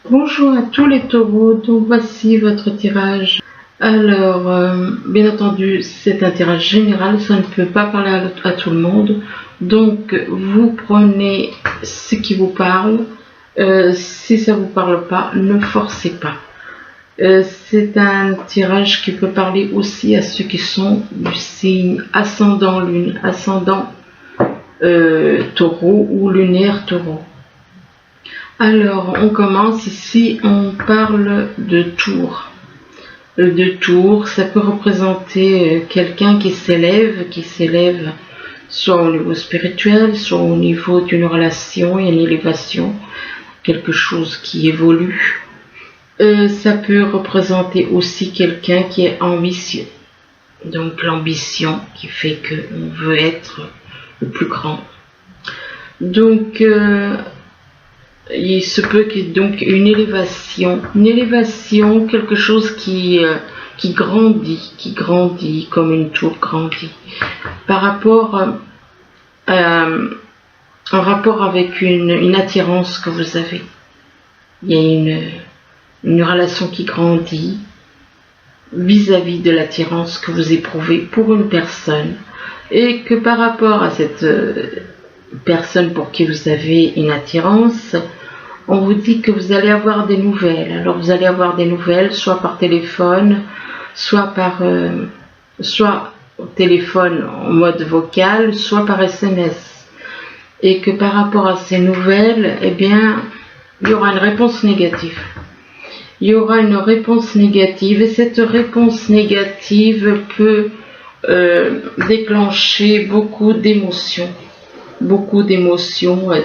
Bonjour à tous les taureaux, donc voici votre tirage. Alors, bien entendu, c'est un tirage général, ça ne peut pas parler à tout le monde. Donc, vous prenez ce qui vous parle. Si ça ne vous parle pas, ne forcez pas. C'est un tirage qui peut parler aussi à ceux qui sont du signe ascendant lune, ascendant taureau ou lunaire taureau. Alors, on commence ici, on parle de tour. De tour, ça peut représenter quelqu'un qui s'élève soit au niveau spirituel, soit au niveau d'une relation, une élévation, quelque chose qui évolue. Ça peut représenter aussi quelqu'un qui est ambitieux. Donc l'ambition qui fait qu'on veut être le plus grand. Donc, il se peut qu'il y ait donc une élévation, quelque chose qui grandit comme une tour grandit, par rapport en rapport avec une attirance que vous avez. Il y a une relation qui grandit vis-à-vis de l'attirance que vous éprouvez pour une personne, et que par rapport à cette personne pour qui vous avez une attirance, on vous dit que vous allez avoir des nouvelles. Alors vous allez avoir des nouvelles soit par téléphone, soit au téléphone en mode vocal, soit par SMS. Et que par rapport à ces nouvelles, eh bien, il y aura une réponse négative. Il y aura une réponse négative, et cette réponse négative peut déclencher beaucoup d'émotions.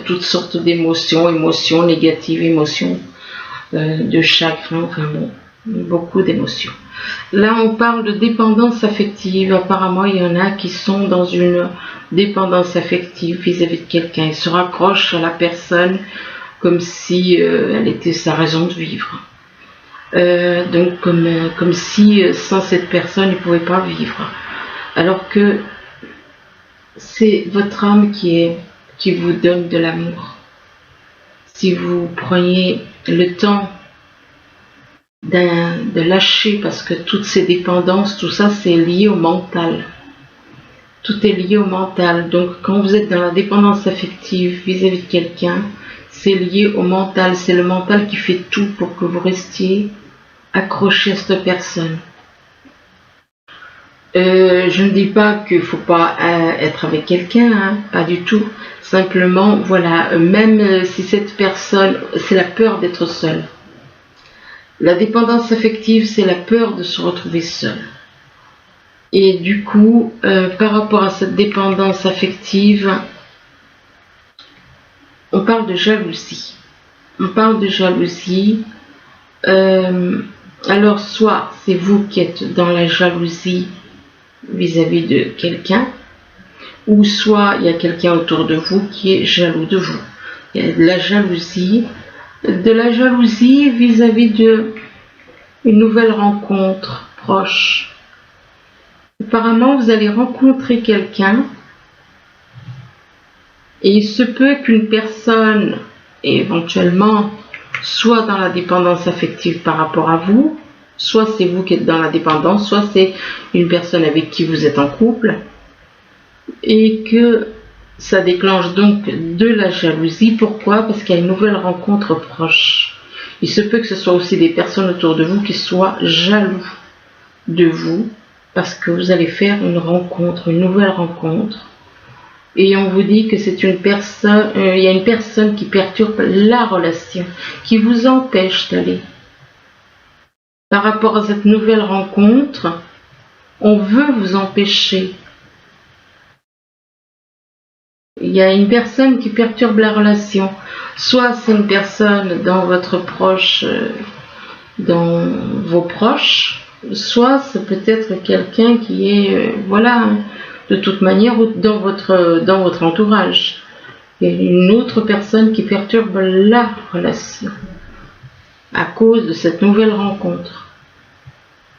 Toutes sortes d'émotions, émotions négatives, émotions de chagrin, vraiment, beaucoup d'émotions. Là, on parle de dépendance affective. Apparemment, il y en a qui sont dans une dépendance affective vis-à-vis de quelqu'un. Ils se raccrochent à la personne comme si elle était sa raison de vivre. Donc, comme si sans cette personne, ils ne pouvaient pas vivre. Alors que c'est votre âme qui vous donne de l'amour. Si vous preniez le temps de lâcher, parce que toutes ces dépendances, tout ça, c'est lié au mental. Tout est lié au mental. Donc, quand vous êtes dans la dépendance affective vis-à-vis de quelqu'un, c'est lié au mental. C'est le mental qui fait tout pour que vous restiez accroché à cette personne. Je ne dis pas qu'il ne faut pas être avec quelqu'un, hein, pas du tout. Simplement, voilà, même si cette personne, c'est la peur d'être seul. La dépendance affective, c'est la peur de se retrouver seul. Et du coup, par rapport à cette dépendance affective, on parle de jalousie. Alors, soit c'est vous qui êtes dans la jalousie vis-à-vis de quelqu'un, ou soit il y a quelqu'un autour de vous qui est jaloux de vous. Il y a de la jalousie vis-à-vis de une nouvelle rencontre proche. Apparemment, vous allez rencontrer quelqu'un, et il se peut qu'une personne, éventuellement, soit dans la dépendance affective par rapport à vous, soit c'est vous qui êtes dans la dépendance, soit c'est une personne avec qui vous êtes en couple, et que ça déclenche donc de la jalousie. Pourquoi? Parce qu'il y a une nouvelle rencontre proche. Il se peut que ce soit aussi des personnes autour de vous qui soient jaloux de vous, parce que vous allez faire une nouvelle rencontre, et on vous dit que c'est une personne, il y a une personne qui perturbe la relation, qui vous empêche d'aller. Par rapport à cette nouvelle rencontre, on veut vous empêcher. Il y a une personne qui perturbe la relation. Soit c'est une personne dans vos proches, soit c'est peut-être quelqu'un qui est, de toute manière, dans votre entourage. Il y a une autre personne qui perturbe la relation à cause de cette nouvelle rencontre.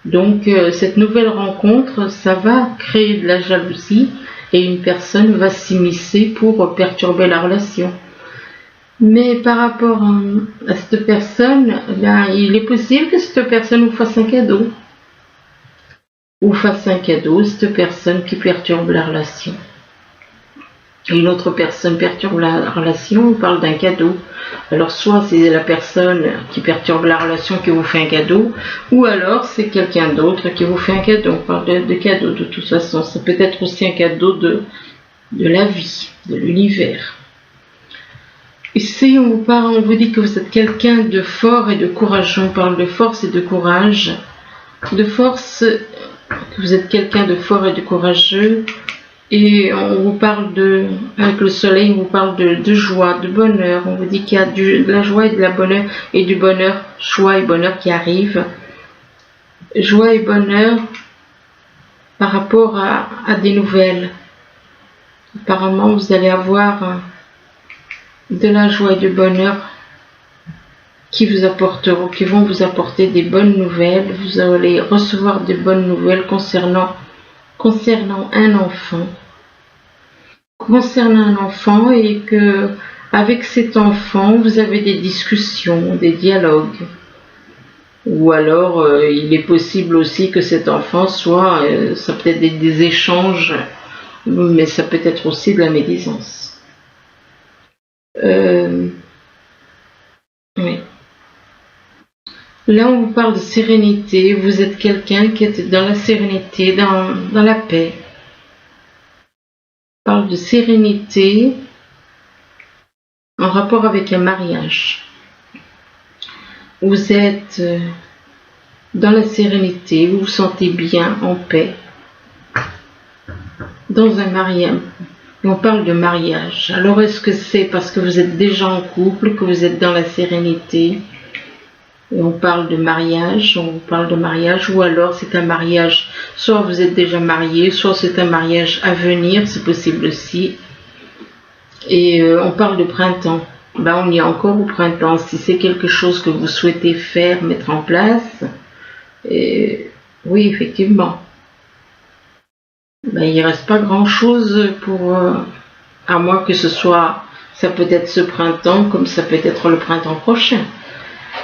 Donc, cette nouvelle rencontre, ça va créer de la jalousie, et une personne va s'immiscer pour perturber la relation. Mais par rapport à cette personne, ben, il est possible que cette personne vous fasse un cadeau. Ou fasse un cadeau, cette personne qui perturbe la relation. Une autre personne perturbe la relation, on parle d'un cadeau. Alors soit c'est la personne qui perturbe la relation qui vous fait un cadeau, ou alors c'est quelqu'un d'autre qui vous fait un cadeau. On parle de cadeau de toute façon. Ça peut être aussi un cadeau de la vie, de l'univers. Ici on vous parle, on vous dit que vous êtes quelqu'un de fort et de courageux. On parle de force et de courage. De force, que vous êtes quelqu'un de fort et de courageux. Et on vous parle avec le soleil, on vous parle de joie, de bonheur. On vous dit qu'il y a de la joie et de la bonheur, et du bonheur, joie et bonheur qui arrivent. Joie et bonheur par rapport à des nouvelles. Apparemment, vous allez avoir de la joie et du bonheur qui vont vous apporter des bonnes nouvelles. Vous allez recevoir des bonnes nouvelles concernant un enfant. Et que avec cet enfant vous avez des discussions, des dialogues, ou alors il est possible aussi que cet enfant soit, ça peut être des échanges, mais ça peut être aussi de la médisance. Oui. Là on vous parle de sérénité, vous êtes quelqu'un qui est dans la sérénité, dans la paix. On parle de sérénité en rapport avec un mariage. Vous êtes dans la sérénité, vous vous sentez bien, en paix, dans un mariage. On parle de mariage. Alors est-ce que c'est parce que vous êtes déjà en couple, que vous êtes dans la sérénité? Et on parle de mariage, ou alors c'est un mariage, soit vous êtes déjà marié, soit c'est un mariage à venir, c'est possible aussi. Et on parle de printemps. Ben, on y est encore au printemps. Si c'est quelque chose que vous souhaitez faire, mettre en place, oui, effectivement. Ben, il ne reste pas grand-chose à moins que ce soit, ça peut être ce printemps, comme ça peut être le printemps prochain.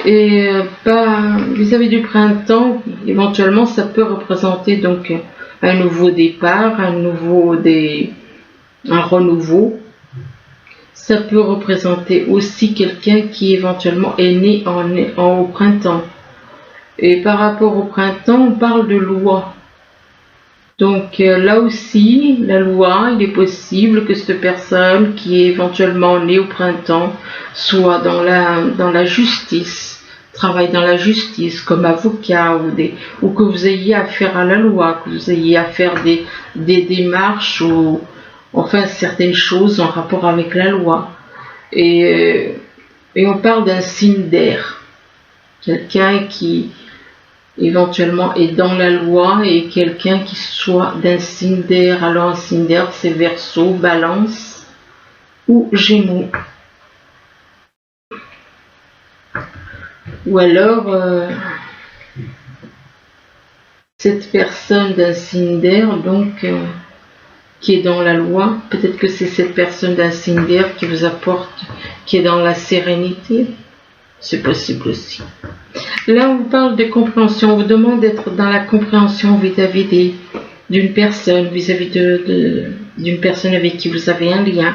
Et vis-à-vis du printemps, éventuellement, ça peut représenter donc un nouveau départ, un renouveau. Ça peut représenter aussi quelqu'un qui éventuellement est né au printemps. Et par rapport au printemps, on parle de loi. Donc là aussi, la loi, il est possible que cette personne qui est éventuellement née au printemps soit dans la justice, travaille dans la justice comme avocat, ou que vous ayez affaire à la loi, que vous ayez à faire des démarches ou enfin certaines choses en rapport avec la loi. Et on parle d'un signe d'air, quelqu'un qui éventuellement est dans la loi, et quelqu'un qui soit d'un signe d'air. Alors un signe d'air, c'est Verseau, Balance ou Gémeaux. Ou alors cette personne d'un signe d'air, donc qui est dans la loi, peut-être que c'est cette personne d'un signe d'air qui vous apporte, qui est dans la sérénité. C'est possible aussi. Là, on vous parle de compréhension. On vous demande d'être dans la compréhension vis-à-vis d'une personne, vis-à-vis d'une personne avec qui vous avez un lien.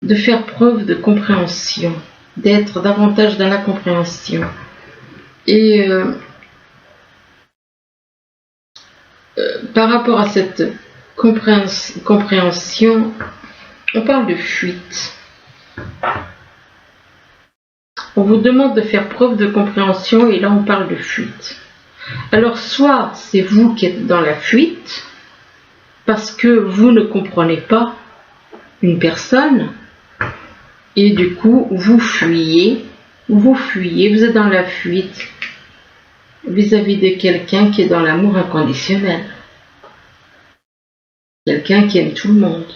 De faire preuve de compréhension, d'être davantage dans la compréhension. Et par rapport à cette compréhension, on parle de fuite. On vous demande de faire preuve de compréhension, et là on parle de fuite. Alors soit c'est vous qui êtes dans la fuite parce que vous ne comprenez pas une personne et du coup vous fuyez, vous êtes dans la fuite vis-à-vis de quelqu'un qui est dans l'amour inconditionnel, quelqu'un qui aime tout le monde.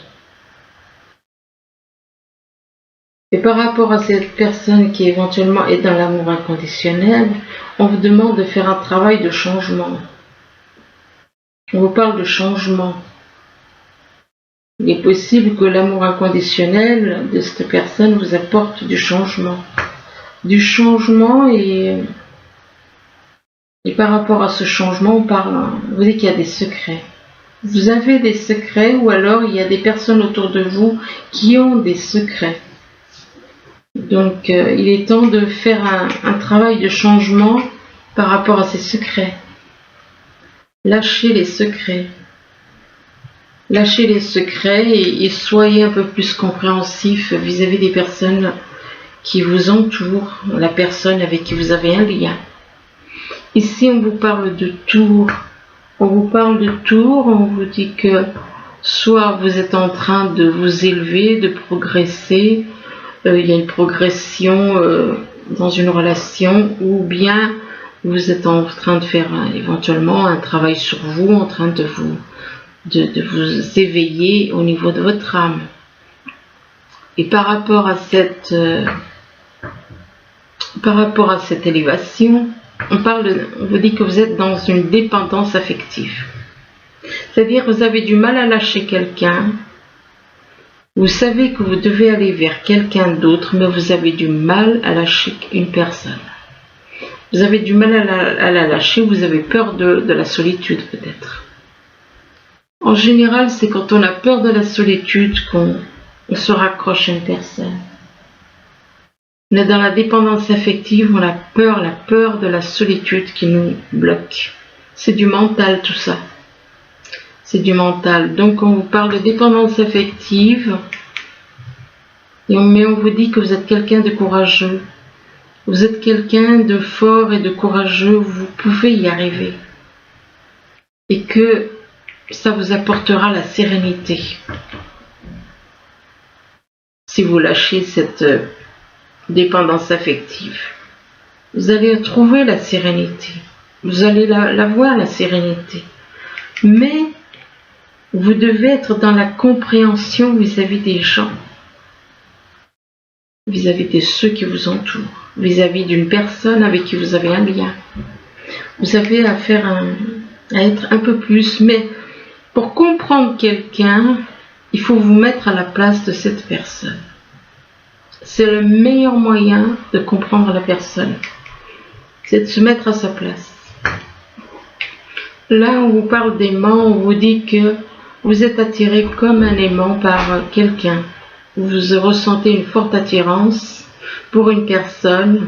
Et par rapport à cette personne qui éventuellement est dans l'amour inconditionnel, on vous demande de faire un travail de changement. On vous parle de changement. Il est possible que l'amour inconditionnel de cette personne vous apporte du changement. Du changement et par rapport à ce changement, on parle, vous dites qu'il y a des secrets. Vous avez des secrets ou alors il y a des personnes autour de vous qui ont des secrets. Donc il est temps de faire un travail de changement par rapport à ces secrets. Lâchez les secrets. Lâchez les secrets et soyez un peu plus compréhensif vis-à-vis des personnes qui vous entourent, la personne avec qui vous avez un lien. Ici, on vous parle de tour. On vous parle de tour, on vous dit que soit vous êtes en train de vous élever, de progresser, il y a une progression dans une relation, ou bien vous êtes en train de faire éventuellement un travail sur vous, en train de vous éveiller au niveau de votre âme. Et par rapport à cette élévation, on vous dit que vous êtes dans une dépendance affective. C'est-à-dire que vous avez du mal à lâcher quelqu'un. Vous savez que vous devez aller vers quelqu'un d'autre, mais vous avez du mal à lâcher une personne. Vous avez du mal à la lâcher, vous avez peur de la solitude peut-être. En général, c'est quand on a peur de la solitude qu'on se raccroche à une personne. On est dans la dépendance affective, on a la peur de la solitude qui nous bloque. C'est du mental tout ça. C'est du mental. Donc on vous parle de dépendance affective, mais on vous dit que vous êtes quelqu'un de courageux. Vous êtes quelqu'un de fort et de courageux, vous pouvez y arriver. Et que ça vous apportera la sérénité. Si vous lâchez cette dépendance affective, vous allez trouver la sérénité. Vous allez la voir, la sérénité. Mais vous devez être dans la compréhension vis-à-vis des gens, vis-à-vis de ceux qui vous entourent, vis-à-vis d'une personne avec qui vous avez un lien. Vous avez affaire à être un peu plus, mais pour comprendre quelqu'un, il faut vous mettre à la place de cette personne. C'est le meilleur moyen de comprendre la personne. C'est de se mettre à sa place. Là, on vous parle d'aimant, on vous dit que vous êtes attiré comme un aimant par quelqu'un. Vous ressentez une forte attirance pour une personne,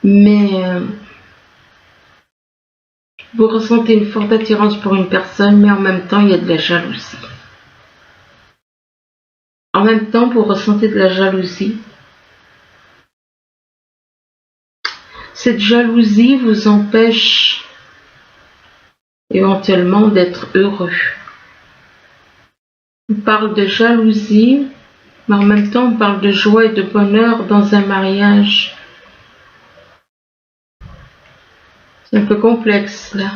mais vous ressentez une forte attirance pour une personne, mais en même temps, il y a de la jalousie. En même temps, vous ressentez de la jalousie. Cette jalousie vous empêche éventuellement d'être heureux. On parle de jalousie, mais en même temps, on parle de joie et de bonheur dans un mariage. C'est un peu complexe là.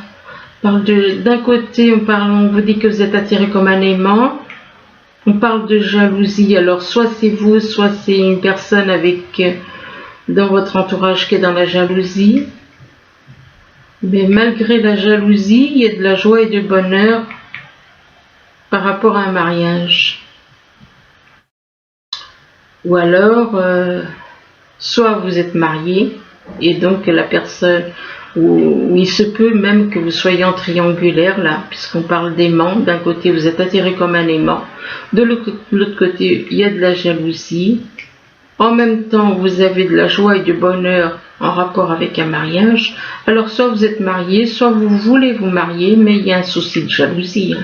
D'un côté, on vous dit que vous êtes attiré comme un aimant. On parle de jalousie. Alors, soit c'est vous, soit c'est une personne dans votre entourage qui est dans la jalousie. Mais malgré la jalousie, il y a de la joie et du bonheur par rapport à un mariage. Ou alors, soit vous êtes marié, et donc la personne, ou il se peut même que vous soyez en triangulaire là, puisqu'on parle d'aimant. D'un côté, vous êtes attiré comme un aimant. De l'autre côté, il y a de la jalousie. En même temps, vous avez de la joie et du bonheur en rapport avec un mariage. Alors, soit vous êtes marié, soit vous voulez vous marier, mais il y a un souci de jalousie.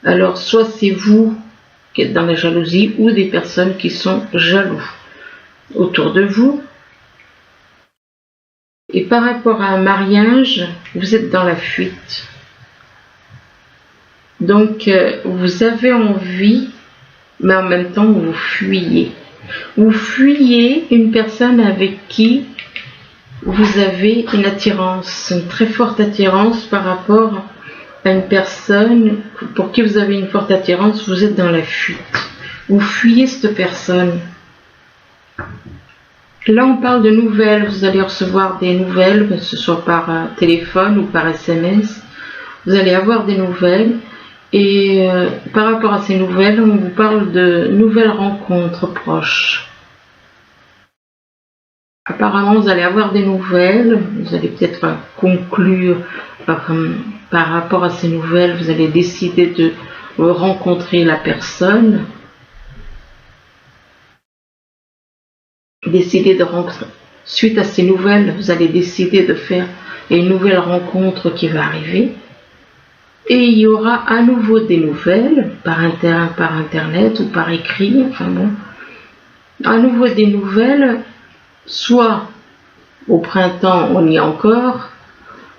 Alors, soit c'est vous qui êtes dans la jalousie, ou des personnes qui sont jaloux autour de vous. Et par rapport à un mariage, vous êtes dans la fuite. Donc, vous avez envie, mais en même temps, vous fuyez. Vous fuyez une personne avec qui vous avez une attirance, une très forte attirance par rapport à une personne pour qui vous avez une forte attirance, vous êtes dans la fuite. Vous fuyez cette personne. Là, on parle de nouvelles. Vous allez recevoir des nouvelles, que ce soit par téléphone ou par SMS. Vous allez avoir des nouvelles Et par rapport à ces nouvelles, on vous parle de nouvelles rencontres proches. Apparemment, vous allez avoir des nouvelles, vous allez peut-être conclure par rapport à ces nouvelles, vous allez décider de rencontrer la personne, suite à ces nouvelles, vous allez décider de faire une nouvelle rencontre qui va arriver. Et il y aura à nouveau des nouvelles, par internet ou par écrit, enfin bon, à nouveau des nouvelles, soit au printemps on y est encore,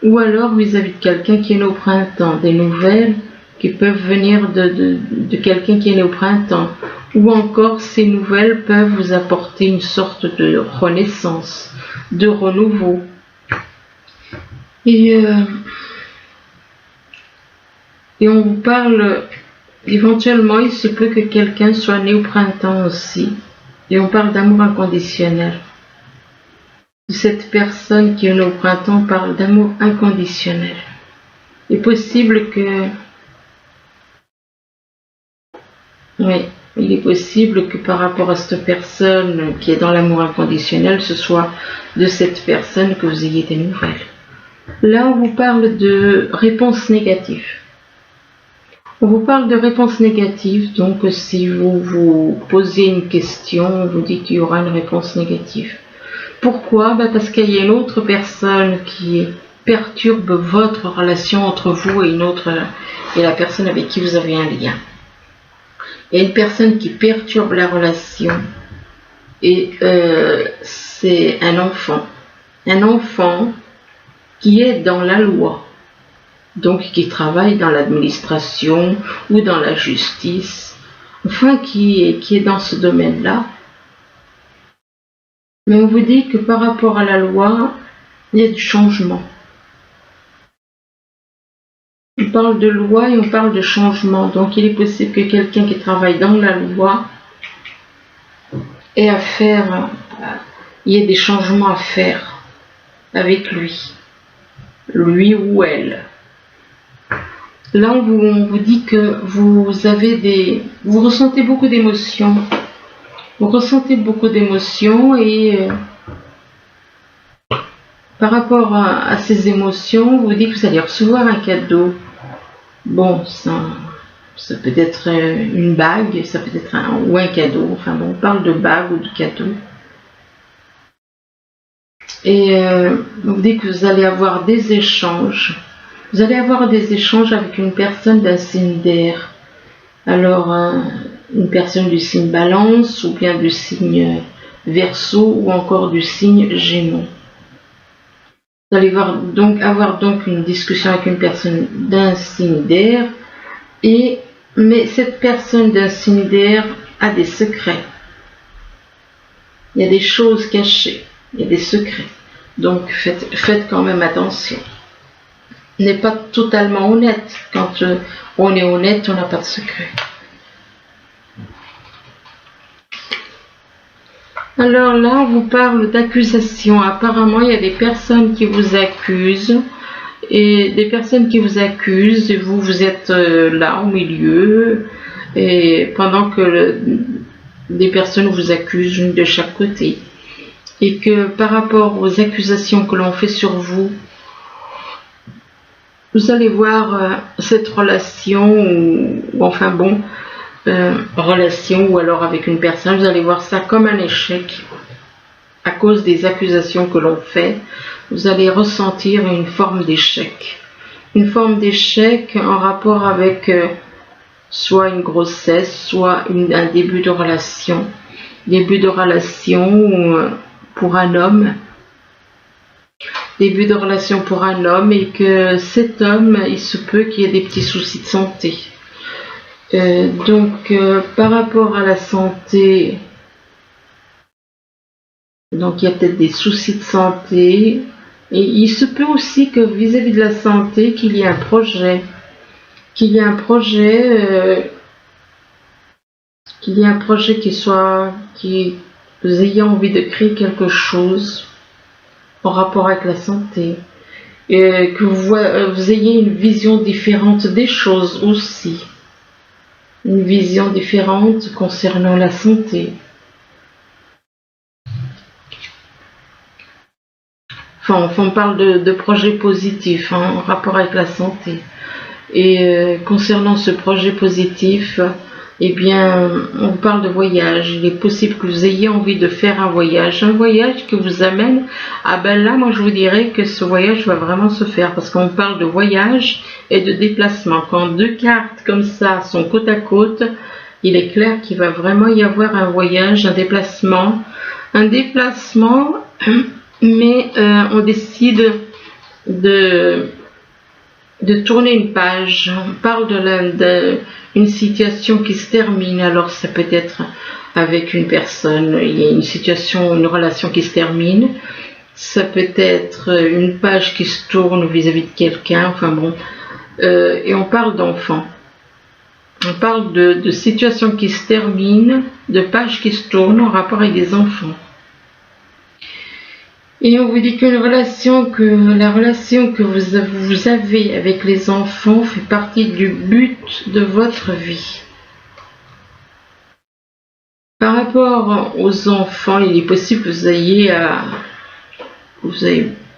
ou alors vis-à-vis de quelqu'un qui est né au printemps, des nouvelles qui peuvent venir de quelqu'un qui est né au printemps, ou encore ces nouvelles peuvent vous apporter une sorte de renaissance, de renouveau. Et on vous parle, éventuellement, il se peut que quelqu'un soit né au printemps aussi. Et on parle d'amour inconditionnel. Cette personne qui est née au printemps parle d'amour inconditionnel. Il est possible que... Oui, il est possible que par rapport à cette personne qui est dans l'amour inconditionnel, ce soit de cette personne que vous ayez des nouvelles. Là, on vous parle de réponses négatives. On vous parle de réponses négatives, donc si vous vous posez une question, on vous dit qu'il y aura une réponse négative. Pourquoi? Parce qu'il y a une autre personne qui perturbe votre relation entre vous et la personne avec qui vous avez un lien. Il y a une personne qui perturbe la relation et c'est un enfant. Un enfant qui est dans la loi, donc qui travaille dans l'administration ou dans la justice, enfin qui est dans ce domaine-là. Mais on vous dit que par rapport à la loi, il y a du changement. On parle de loi et on parle de changement. Donc il est possible que quelqu'un qui travaille dans la loi ait à faire, il y ait des changements à faire avec lui ou elle. Là, on vous dit que vous ressentez beaucoup d'émotions. Vous ressentez beaucoup d'émotions et par rapport à ces émotions, on vous dit que vous allez recevoir un cadeau. Bon, ça peut être une bague, ça peut être un cadeau. Enfin bon, on parle de bague ou de cadeau. Et on vous dit que vous allez avoir des échanges. Vous allez avoir des échanges avec une personne d'un signe d'air. Alors, une personne du signe Balance, ou bien du signe Verseau, ou encore du signe Gémeaux. Vous allez avoir une discussion avec une personne d'un signe d'air, mais cette personne d'un signe d'air a des secrets. Il y a des choses cachées, il y a des secrets. Donc faites quand même attention. N'est pas totalement honnête. Quand on est honnête, on n'a pas de secret. Alors là, on vous parle d'accusation. Apparemment, il y a des personnes qui vous accusent. Et des personnes qui vous accusent, et vous êtes là au milieu. Et pendant que des personnes vous accusent, une de chaque côté. Et que par rapport aux accusations que l'on fait sur vous, vous allez voir cette relation, relation ou alors avec une personne, vous allez voir ça comme un échec à cause des accusations que l'on fait. Vous allez ressentir une forme d'échec. Une forme d'échec en rapport avec soit une grossesse, soit un début de relation. Début de relation pour un homme. Début de relation pour un homme et que cet homme, il se peut qu'il y ait des petits soucis de santé. Par rapport à la santé, donc il y a peut-être des soucis de santé et il se peut aussi que vis-à-vis de la santé qu'il y ait un projet, qui vous ayez envie de créer quelque chose en rapport avec la santé. et que vous ayez une vision différente des choses aussi. Une vision différente concernant la santé. Enfin, on parle de projets positifs en rapport avec la santé. Et concernant ce projet positif, eh bien, on vous parle de voyage. Il est possible que vous ayez envie de faire un voyage qui vous amène. Ah ben là, moi je vous dirais que ce voyage va vraiment se faire parce qu'on parle de voyage et de déplacement. Quand deux cartes comme ça sont côte à côte, il est clair qu'il va vraiment y avoir un voyage, un déplacement, mais on décide de tourner une page. On parle d'une situation qui se termine. Alors ça peut être avec une personne, il y a une relation qui se termine. Ça peut être une page qui se tourne vis-à-vis de quelqu'un. Enfin bon, et on parle d'enfants. On parle de situations qui se terminent, de pages qui se tournent en rapport avec des enfants. Et on vous dit que la relation que vous avez avec les enfants fait partie du but de votre vie. Par rapport aux enfants, il est possible que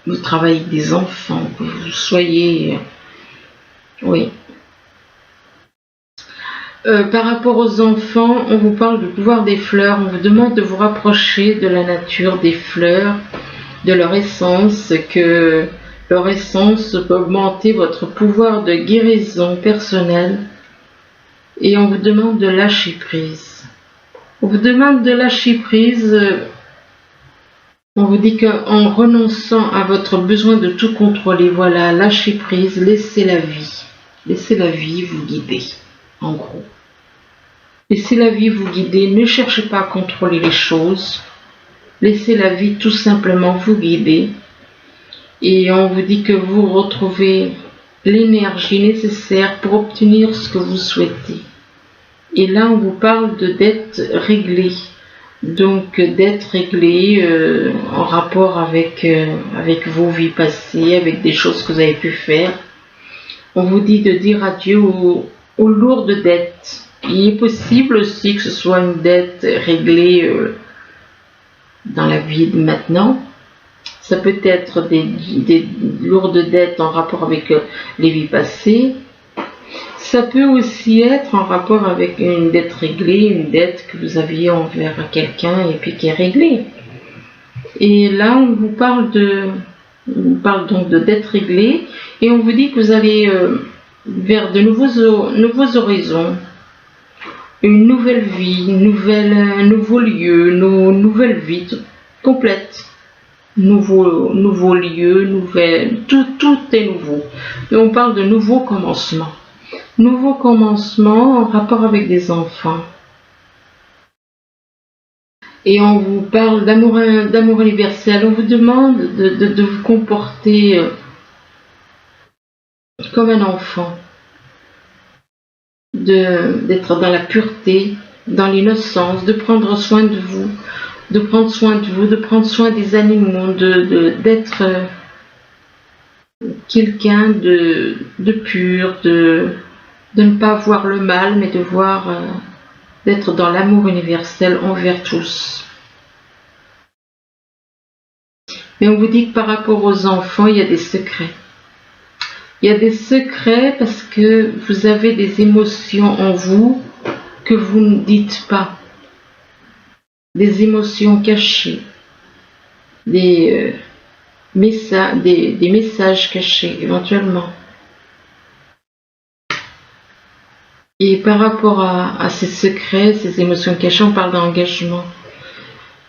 vous travaillez avec des enfants, que vous soyez... Oui. Par rapport aux enfants, on vous parle du pouvoir des fleurs. On vous demande de vous rapprocher de la nature, des fleurs, de leur essence, que leur essence peut augmenter votre pouvoir de guérison personnelle. Et on vous demande de lâcher prise. On vous demande de lâcher prise. On vous dit qu'en renonçant à votre besoin de tout contrôler, voilà, lâchez prise, laissez la vie. Laissez la vie vous guider, en gros. Laissez la vie vous guider, ne cherchez pas à contrôler les choses. Laissez la vie tout simplement vous guider. Et on vous dit que vous retrouvez l'énergie nécessaire pour obtenir ce que vous souhaitez. Et là, on vous parle de dettes réglées. Donc, dettes réglées en rapport avec vos vies passées, avec des choses que vous avez pu faire. On vous dit de dire adieu aux lourdes dettes. Il est possible aussi que ce soit une dette réglée dans la vie de maintenant. Ça peut être des lourdes dettes en rapport avec les vies passées. Ça peut aussi être en rapport avec une dette réglée, une dette que vous aviez envers quelqu'un et puis qui est réglée. Et là, on vous parle donc de dette réglée et on vous dit que vous allez vers de nouveaux horizons, une nouvelle vie, un nouveau lieu, une nouvelle vie complète. Nouveau lieu, tout est nouveau. Et on parle de nouveau commencement. Nouveau commencement en rapport avec des enfants. Et on vous parle d'amour universel. On vous demande de vous comporter comme un enfant. D'être dans la pureté, dans l'innocence, de prendre soin de vous, de prendre soin des animaux, d'être quelqu'un de pur, de ne pas voir le mal, mais d'être dans l'amour universel envers tous. Mais on vous dit que par rapport aux enfants, il y a des secrets. Il y a des secrets parce que vous avez des émotions en vous que vous ne dites pas. Des émotions cachées. Des messages cachés éventuellement. Et par rapport à ces secrets, ces émotions cachées, on parle d'engagement.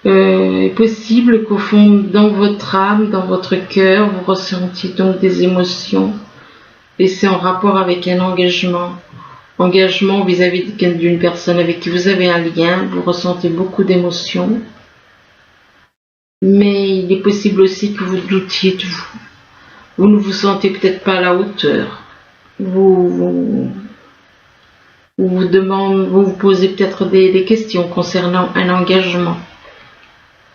Il est possible qu'au fond, dans votre âme, dans votre cœur, vous ressentiez donc des émotions. Et c'est en rapport avec un engagement. Engagement vis-à-vis d'une personne avec qui vous avez un lien, vous ressentez beaucoup d'émotions. Mais il est possible aussi que vous doutiez de vous. Vous ne vous sentez peut-être pas à la hauteur. Vous vous posez peut-être des questions concernant un engagement.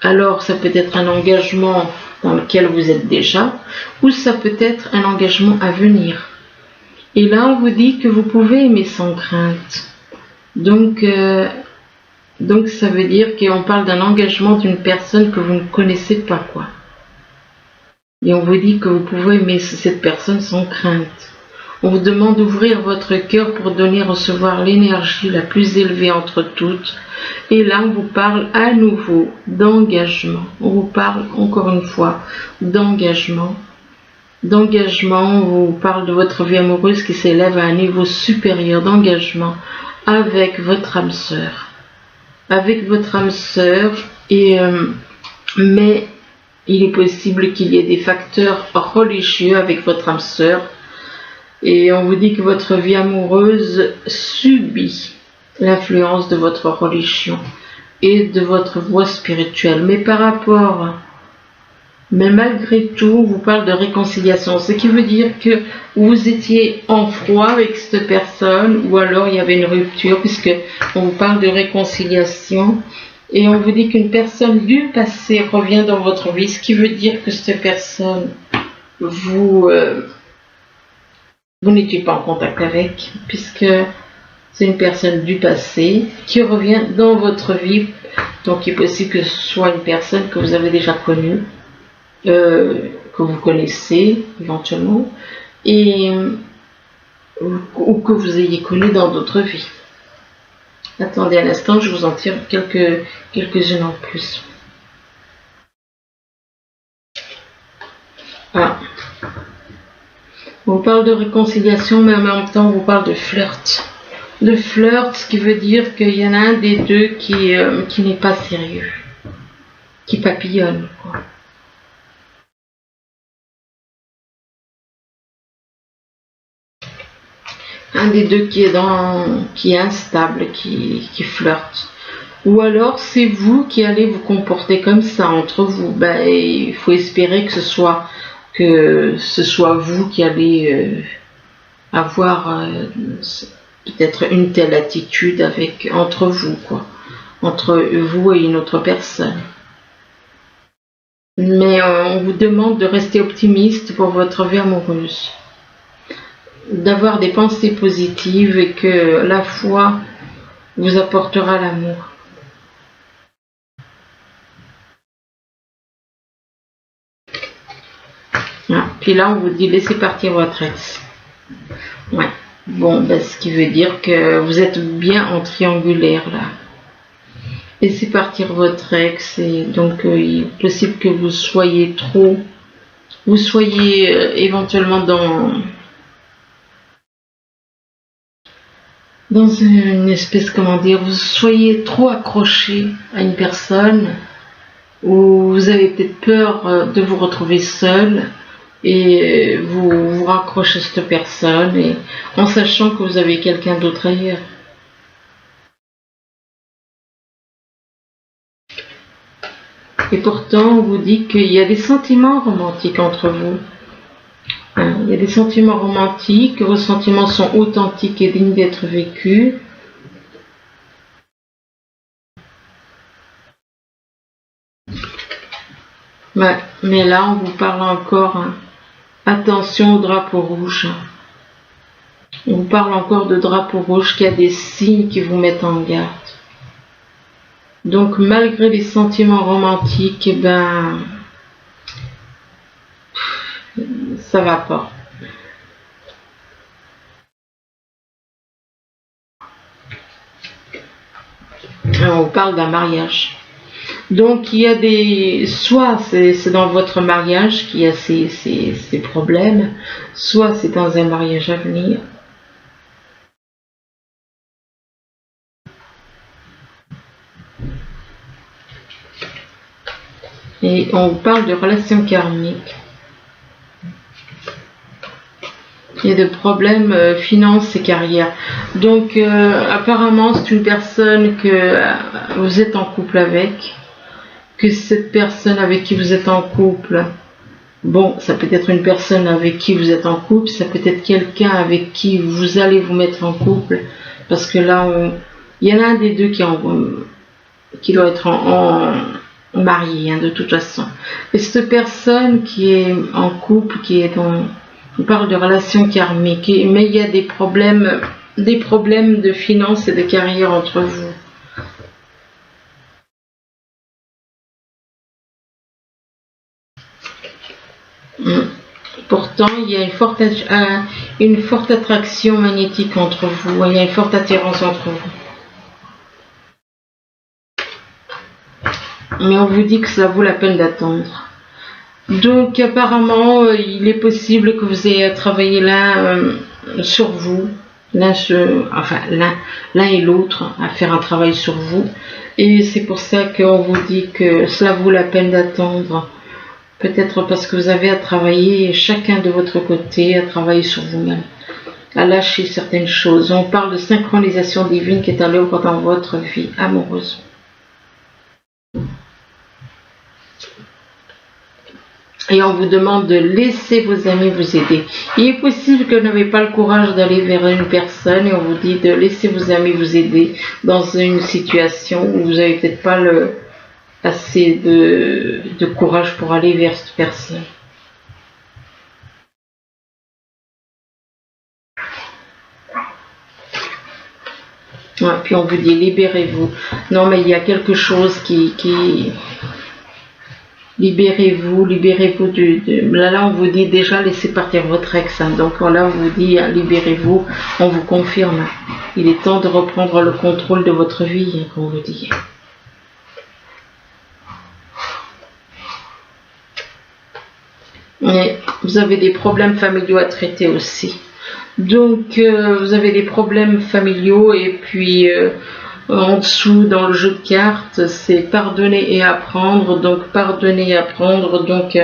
Alors ça peut être un engagement dans lequel vous êtes déjà, ou ça peut être un engagement à venir. Et là, on vous dit que vous pouvez aimer sans crainte. Donc ça veut dire qu'on parle d'un engagement d'une personne que vous ne connaissez pas, quoi. Et on vous dit que vous pouvez aimer cette personne sans crainte. On vous demande d'ouvrir votre cœur pour donner et recevoir l'énergie la plus élevée entre toutes. Et là, on vous parle à nouveau d'engagement. On vous parle encore une fois d'engagement. On vous parle de votre vie amoureuse qui s'élève à un niveau supérieur d'engagement avec votre âme sœur. Avec votre âme sœur, mais il est possible qu'il y ait des facteurs religieux avec votre âme sœur. Et on vous dit que votre vie amoureuse subit l'influence de votre religion et de votre voie spirituelle. Mais malgré tout, on vous parle de réconciliation. Ce qui veut dire que vous étiez en froid avec cette personne ou alors il y avait une rupture puisque on vous parle de réconciliation. Et on vous dit qu'une personne du passé revient dans votre vie, ce qui veut dire que cette personne, vous n'étiez pas en contact avec, puisque c'est une personne du passé qui revient dans votre vie. Donc il est possible que ce soit une personne que vous avez déjà connue, que vous connaissez éventuellement, ou que vous ayez connu dans d'autres vies. Attendez un instant, je vous en tire quelques-unes en plus. Ah. On vous parle de réconciliation, mais en même temps, on vous parle de flirt. De flirt, ce qui veut dire qu'il y en a un des deux qui n'est pas sérieux, qui papillonne, quoi. Un des deux qui est instable, qui flirte. Ou alors c'est vous qui allez vous comporter comme ça entre vous. Il faut espérer que ce soit vous qui allez avoir peut-être une telle attitude entre vous, quoi. Entre vous et une autre personne. Mais on vous demande de rester optimiste pour votre vie amoureuse. D'avoir des pensées positives et que la foi vous apportera l'amour. Ah, puis là, on vous dit laissez partir votre ex. Ouais. Bon, ce qui veut dire que vous êtes bien en triangulaire là. Laissez partir votre ex et donc il est possible que vous soyez éventuellement dans une espèce, vous soyez trop accroché à une personne ou vous avez peut-être peur de vous retrouver seul et vous vous raccrochez à cette personne et en sachant que vous avez quelqu'un d'autre ailleurs. Et pourtant, on vous dit qu'il y a des sentiments romantiques entre vous. Il y a des sentiments romantiques, vos sentiments sont authentiques et dignes d'être vécus. Mais là, on vous parle encore, attention au drapeau rouge. On vous parle encore de drapeau rouge, qu'il y a des signes qui vous mettent en garde. Donc, malgré les sentiments romantiques, ça va pas. On parle d'un mariage. Donc il y a soit c'est dans votre mariage qu'il y a ces problèmes, soit c'est dans un mariage à venir. Et on parle de relations karmiques. Il y a de problèmes finances et carrière. Donc apparemment c'est une personne que vous êtes en couple avec, que cette personne avec qui vous êtes en couple, bon, ça peut être une personne avec qui vous êtes en couple, ça peut être quelqu'un avec qui vous allez vous mettre en couple, parce que là il y en a un des deux qui doit être marié, hein, de toute façon. Et cette personne qui est en couple, qui est dans... On parle de relations karmiques, mais il y a des problèmes de finances et de carrière entre vous. Pourtant, il y a une forte attraction magnétique entre vous, il y a une forte attirance entre vous. Mais on vous dit que ça vaut la peine d'attendre. Donc apparemment, il est possible que vous ayez à travailler l'un sur vous, l'un et l'autre, à faire un travail sur vous. Et c'est pour ça qu'on vous dit que cela vaut la peine d'attendre. Peut-être parce que vous avez à travailler chacun de votre côté, à travailler sur vous-même, à lâcher certaines choses. On parle de synchronisation divine qui est à l'œuvre dans votre vie amoureuse. Et on vous demande de laisser vos amis vous aider. Il est possible que vous n'avez pas le courage d'aller vers une personne et on vous dit de laisser vos amis vous aider dans une situation où vous n'avez peut-être pas assez de courage pour aller vers cette personne. Ouais, puis on vous dit libérez-vous. Non mais il y a quelque chose qui libérez-vous là on vous dit déjà laissez partir votre ex, hein. Donc là on vous dit libérez-vous, on vous confirme. Il est temps de reprendre le contrôle de votre vie, hein, qu'on vous dit. Mais vous avez des problèmes familiaux à traiter aussi. Donc vous avez des problèmes familiaux et puis en dessous dans le jeu de cartes c'est pardonner et apprendre. Donc pardonner et apprendre, donc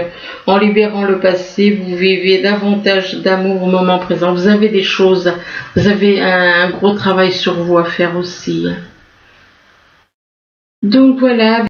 en libérant le passé vous vivez davantage d'amour au moment présent. Vous avez des choses, vous avez un gros travail sur vous à faire aussi. Donc voilà.